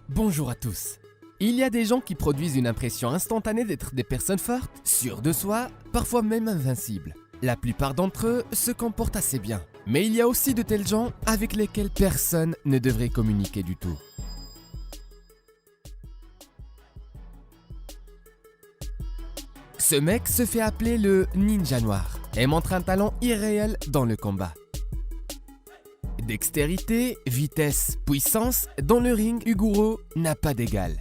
Bonjour à tous. Il y a des gens qui produisent une impression instantanée d'être des personnes fortes, sûres de soi, parfois même invincibles. La plupart d'entre eux se comportent assez bien. Mais il y a aussi de tels gens avec lesquels personne ne devrait communiquer du tout. Ce mec se fait appeler le Ninja Noir et montre un talent irréel dans le combat. Dextérité, vitesse, puissance, dans le ring, Uguro n'a pas d'égal.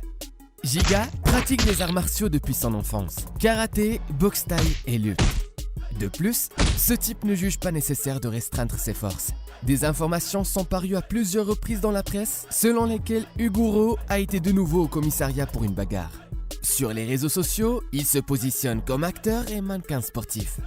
Giga pratique les arts martiaux depuis son enfance, karaté, boxe thaï et lutte. De plus, ce type ne juge pas nécessaire de restreindre ses forces. Des informations sont parues à plusieurs reprises dans la presse, selon lesquelles Uguro a été de nouveau au commissariat pour une bagarre. Sur les réseaux sociaux, il se positionne comme acteur et mannequin sportif.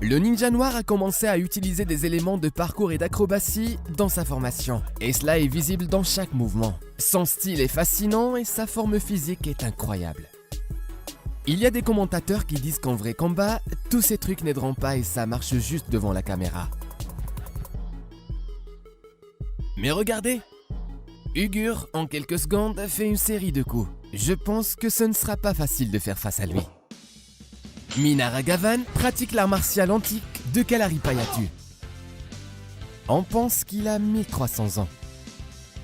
Le Ninja Noir a commencé à utiliser des éléments de parcours et d'acrobatie dans sa formation, et cela est visible dans chaque mouvement. Son style est fascinant et sa forme physique est incroyable. Il y a des commentateurs qui disent qu'en vrai combat, tous ces trucs n'aideront pas et ça marche juste devant la caméra. Mais regardez! Ugur, en quelques secondes, fait une série de coups. Je pense que ce ne sera pas facile de faire face à lui. Minaragavan pratique l'art martial antique de Kalaripayattu. On pense qu'il a 1300 ans.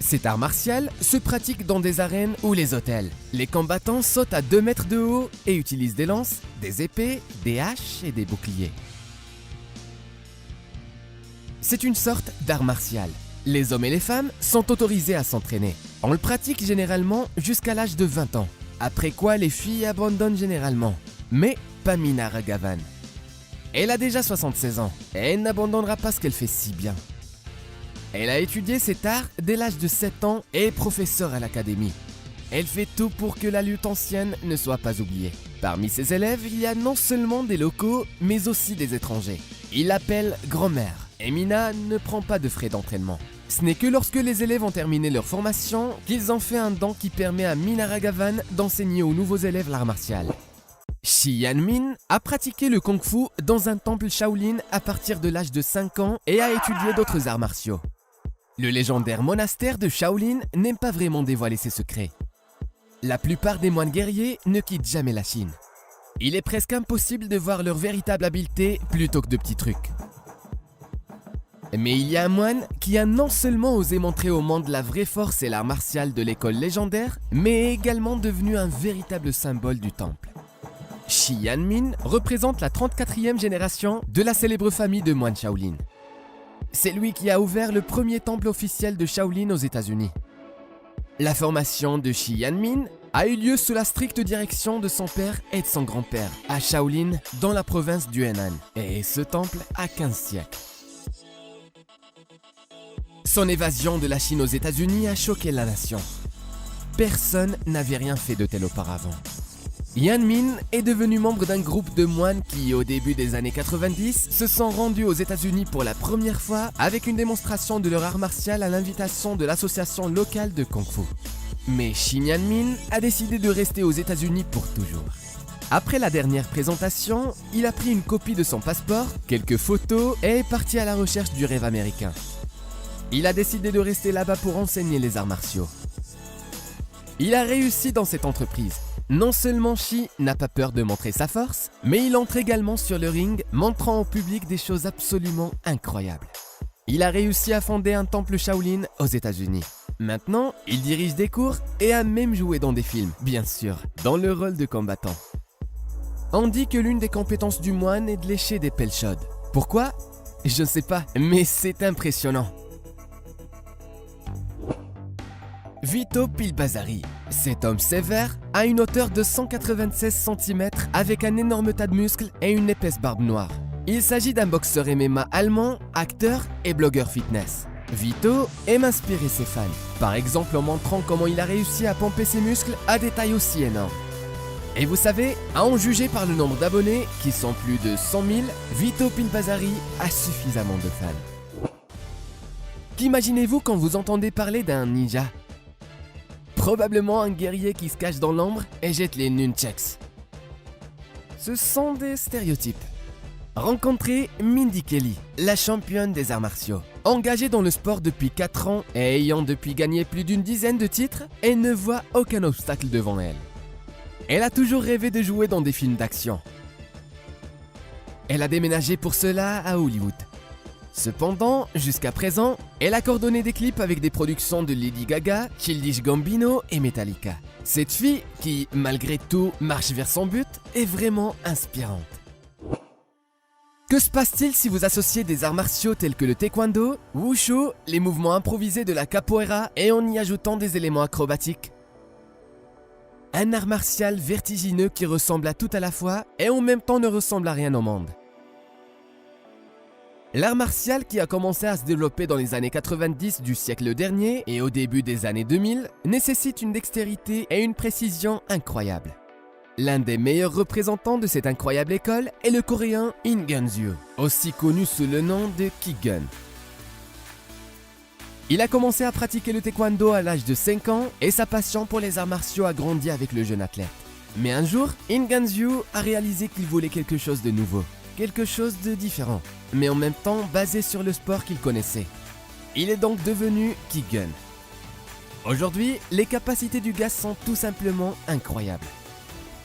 Cet art martial se pratique dans des arènes ou les hôtels. Les combattants sautent à 2 mètres de haut et utilisent des lances, des épées, des haches et des boucliers. C'est une sorte d'art martial. Les hommes et les femmes sont autorisés à s'entraîner. On le pratique généralement jusqu'à l'âge de 20 ans, après quoi les filles abandonnent généralement. Mais pas Minaragavan. Elle a déjà 76 ans et elle n'abandonnera pas ce qu'elle fait si bien. Elle a étudié cet art dès l'âge de 7 ans et est professeure à l'académie. Elle fait tout pour que la lutte ancienne ne soit pas oubliée. Parmi ses élèves, il y a non seulement des locaux, mais aussi des étrangers. Il l'appelle grand-mère et Mina ne prend pas de frais d'entraînement. Ce n'est que lorsque les élèves ont terminé leur formation qu'ils ont fait un don qui permet à Minaragavan d'enseigner aux nouveaux élèves l'art martial. Shi Yanmin a pratiqué le kung-fu dans un temple Shaolin à partir de l'âge de 5 ans et a étudié d'autres arts martiaux. Le légendaire monastère de Shaolin n'aime pas vraiment dévoiler ses secrets. La plupart des moines guerriers ne quittent jamais la Chine. Il est presque impossible de voir leur véritable habileté plutôt que de petits trucs. Mais il y a un moine qui a non seulement osé montrer au monde la vraie force et l'art martial de l'école légendaire, mais est également devenu un véritable symbole du temple. Shi Yanmin représente la 34e génération de la célèbre famille de moines Shaolin. C'est lui qui a ouvert le premier temple officiel de Shaolin aux États-Unis. La formation de Shi Yanmin a eu lieu sous la stricte direction de son père et de son grand-père à Shaolin dans la province du Henan, et ce temple a 15 siècles. Son évasion de la Chine aux États-Unis a choqué la nation. Personne n'avait rien fait de tel auparavant. Yanmin est devenu membre d'un groupe de moines qui, au début des années 90, se sont rendus aux États-Unis pour la première fois avec une démonstration de leur art martial à l'invitation de l'association locale de Kung Fu. Mais Shi Yanmin a décidé de rester aux États-Unis pour toujours. Après la dernière présentation, il a pris une copie de son passeport, quelques photos et est parti à la recherche du rêve américain. Il a décidé de rester là-bas pour enseigner les arts martiaux. Il a réussi dans cette entreprise. Non seulement Shi n'a pas peur de montrer sa force, mais il entre également sur le ring, montrant au public des choses absolument incroyables. Il a réussi à fonder un temple Shaolin aux États-Unis. Maintenant, il dirige des cours et a même joué dans des films, bien sûr, dans le rôle de combattant. On dit que l'une des compétences du moine est de lécher des pelles chaudes. Pourquoi? Je ne sais pas, mais c'est impressionnant. Vito Pilbazari. Cet homme sévère a une hauteur de 196 cm avec un énorme tas de muscles et une épaisse barbe noire. Il s'agit d'un boxeur MMA allemand, acteur et blogueur fitness. Vito aime inspirer ses fans, par exemple en montrant comment il a réussi à pomper ses muscles à des tailles aussi énormes. Et vous savez, à en juger par le nombre d'abonnés, qui sont plus de 100 000, Vito Pilbazari a suffisamment de fans. Qu'imaginez-vous quand vous entendez parler d'un ninja? Probablement un guerrier qui se cache dans l'ombre et jette les nunchucks. Ce sont des stéréotypes. Rencontrer Mindy Kelly, la championne des arts martiaux. Engagée dans le sport depuis 4 ans et ayant depuis gagné plus d'une dizaine de titres, elle ne voit aucun obstacle devant elle. Elle a toujours rêvé de jouer dans des films d'action. Elle a déménagé pour cela à Hollywood. Cependant, jusqu'à présent, elle a coordonné des clips avec des productions de Lady Gaga, Childish Gambino et Metallica. Cette fille, qui, malgré tout, marche vers son but, est vraiment inspirante. Que se passe-t-il si vous associez des arts martiaux tels que le taekwondo, wushu, les mouvements improvisés de la capoeira et en y ajoutant des éléments acrobatiques? Un art martial vertigineux qui ressemble à tout à la fois et en même temps ne ressemble à rien au monde. L'art martial qui a commencé à se développer dans les années 90 du siècle dernier et au début des années 2000 nécessite une dextérité et une précision incroyables. L'un des meilleurs représentants de cette incroyable école est le coréen In Gun-soo, aussi connu sous le nom de Ki-gun. Il a commencé à pratiquer le taekwondo à l'âge de 5 ans et sa passion pour les arts martiaux a grandi avec le jeune athlète. Mais un jour, In Gun-soo a réalisé qu'il voulait quelque chose de nouveau, quelque chose de différent, mais en même temps basé sur le sport qu'il connaissait. Il est donc devenu Ki-gun. Aujourd'hui, les capacités du gars sont tout simplement incroyables.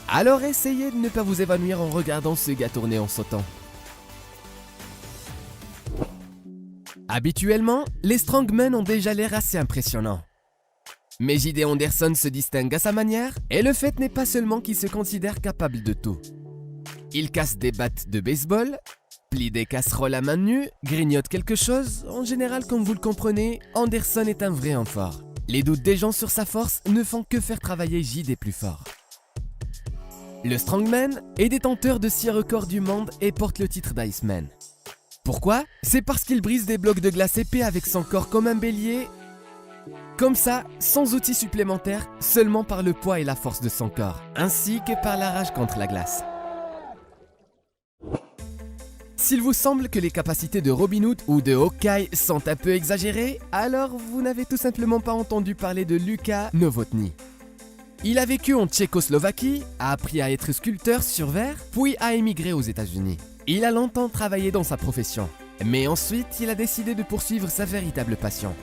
Alors essayez de ne pas vous évanouir en regardant ce gars tourner en sautant. Habituellement, les strongmen ont déjà l'air assez impressionnants. Mais J.D. Anderson se distingue à sa manière, et le fait n'est pas seulement qu'il se considère capable de tout. Il casse des battes de baseball, plie des casseroles à main nue, grignote quelque chose. En général, comme vous le comprenez, Anderson est un vrai homme fort. Les doutes des gens sur sa force ne font que faire travailler J.D. plus fort. Le strongman est détenteur de 6 records du monde et porte le titre d'Iceman. Pourquoi? C'est parce qu'il brise des blocs de glace épais avec son corps comme un bélier, comme ça, sans outils supplémentaires, seulement par le poids et la force de son corps, ainsi que par la rage contre la glace. S'il vous semble que les capacités de Robin Hood ou de Hawkeye sont un peu exagérées, alors vous n'avez tout simplement pas entendu parler de Luka Novotny. Il a vécu en Tchécoslovaquie, a appris à être sculpteur sur verre, puis a émigré aux États-Unis. Il a longtemps travaillé dans sa profession, mais ensuite il a décidé de poursuivre sa véritable passion.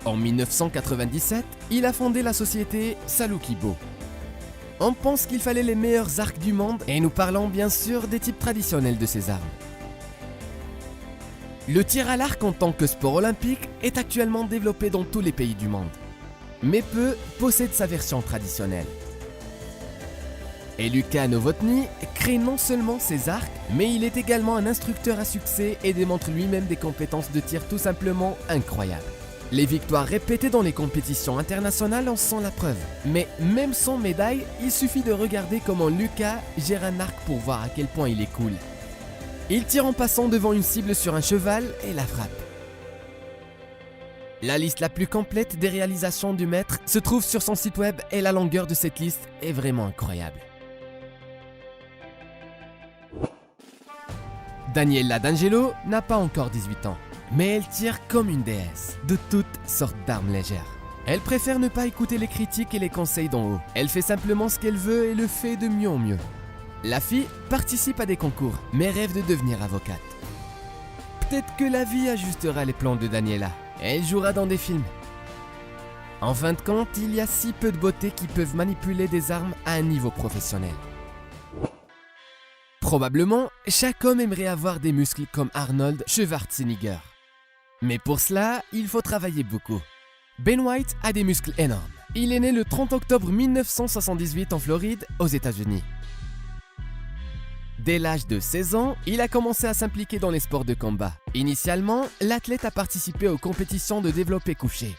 En 1997, il a fondé la société Salukibo. On pense qu'il fallait les meilleurs arcs du monde et nous parlons bien sûr des types traditionnels de ces armes. Le tir à l'arc en tant que sport olympique est actuellement développé dans tous les pays du monde, mais peu possèdent sa version traditionnelle. Et Luka Novotny crée non seulement ses arcs, mais il est également un instructeur à succès et démontre lui-même des compétences de tir tout simplement incroyables. Les victoires répétées dans les compétitions internationales en sont la preuve. Mais même sans médaille, il suffit de regarder comment Luka gère un arc pour voir à quel point il est cool. Il tire en passant devant une cible sur un cheval et la frappe. La liste la plus complète des réalisations du maître se trouve sur son site web et la longueur de cette liste est vraiment incroyable. Daniela D'Angelo n'a pas encore 18 ans, mais elle tire comme une déesse, de toutes sortes d'armes légères. Elle préfère ne pas écouter les critiques et les conseils d'en haut. Elle fait simplement ce qu'elle veut et le fait de mieux en mieux. La fille participe à des concours, mais rêve de devenir avocate. Peut-être que la vie ajustera les plans de Daniela. Elle jouera dans des films. En fin de compte, il y a si peu de beauté qui peuvent manipuler des armes à un niveau professionnel. Probablement, chaque homme aimerait avoir des muscles comme Arnold Schwarzenegger. Mais pour cela, il faut travailler beaucoup. Ben White a des muscles énormes. Il est né le 30 octobre 1978 en Floride, aux États-Unis. Dès l'âge de 16 ans, il a commencé à s'impliquer dans les sports de combat. Initialement, l'athlète a participé aux compétitions de développé couché.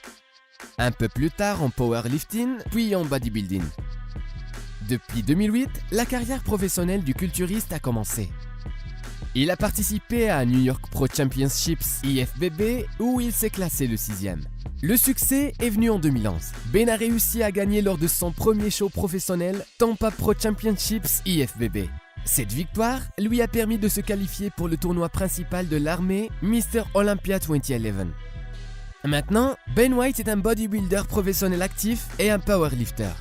Un peu plus tard en powerlifting, puis en bodybuilding. Depuis 2008, la carrière professionnelle du culturiste a commencé. Il a participé à New York Pro Championships IFBB où il s'est classé le 6e. Le succès est venu en 2011. Ben a réussi à gagner lors de son premier show professionnel Tampa Pro Championships IFBB. Cette victoire lui a permis de se qualifier pour le tournoi principal de l'armée Mr. Olympia 2011. Maintenant, Ben White est un bodybuilder professionnel actif et un powerlifter.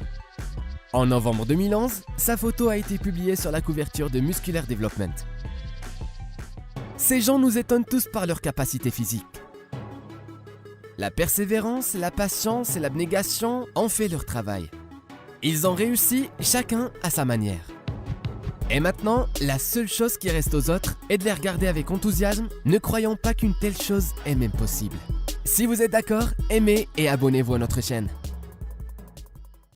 En novembre 2011, sa photo a été publiée sur la couverture de Muscular Development. Ces gens nous étonnent tous par leur capacité physique. La persévérance, la patience et l'abnégation ont fait leur travail. Ils ont réussi chacun à sa manière. Et maintenant, la seule chose qui reste aux autres est de les regarder avec enthousiasme, ne croyant pas qu'une telle chose est même possible. Si vous êtes d'accord, aimez et abonnez-vous à notre chaîne.